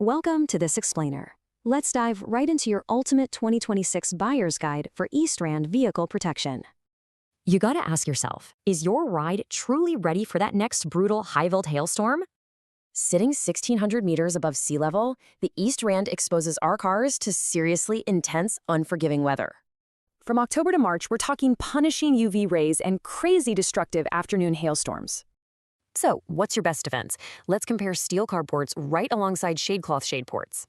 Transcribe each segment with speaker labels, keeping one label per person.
Speaker 1: Welcome to This Explainer. Let's dive right into your ultimate 2026 buyer's guide for East Rand vehicle protection.
Speaker 2: You gotta ask yourself, is your ride truly ready for that next brutal high-volt hailstorm? Sitting 1,600 meters above sea level, the East Rand exposes our cars to seriously intense, unforgiving weather. From October to March, we're talking punishing UV rays and crazy destructive afternoon hailstorms. So, what's your best defense? Let's compare steel carports right alongside shadecloth shadeports.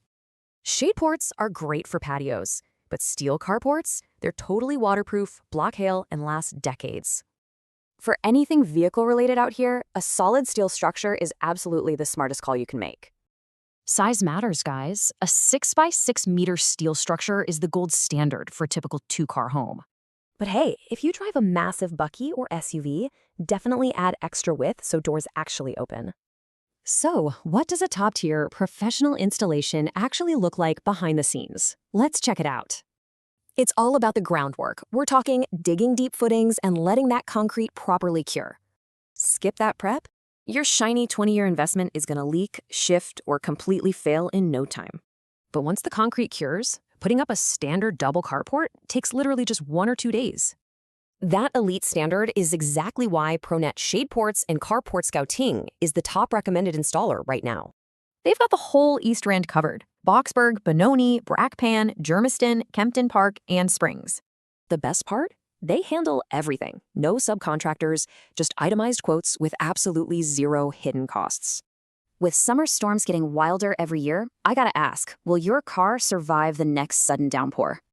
Speaker 2: Shadeports are great for patios, but steel carports, they're totally waterproof, block hail, and last decades. For anything vehicle-related out here, a solid steel structure is absolutely the smartest call you can make. Size matters, guys. A 6x6 meter steel structure is the gold standard for a typical two-car home. But hey, if you drive a massive Bucky or SUV, definitely add extra width so doors actually open. So, what does a top-tier professional installation actually look like behind the scenes? Let's check it out. It's all about the groundwork. We're talking digging deep footings and letting that concrete properly cure. Skip that prep? Your shiny 20-year investment is going to leak, shift, or completely fail in no time. But once the concrete cures, putting up a standard double carport takes literally just 1 or 2 days. That elite standard is exactly why Pronet Shadeports Carports Gauteng is the top recommended installer right now. They've got the whole East Rand covered: Boksburg, Benoni, Brakpan, Germiston, Kempton Park, and Springs. The best part? They handle everything. No subcontractors, just itemized quotes with absolutely zero hidden costs. With summer storms getting wilder every year, I gotta ask, will your car survive the next sudden downpour?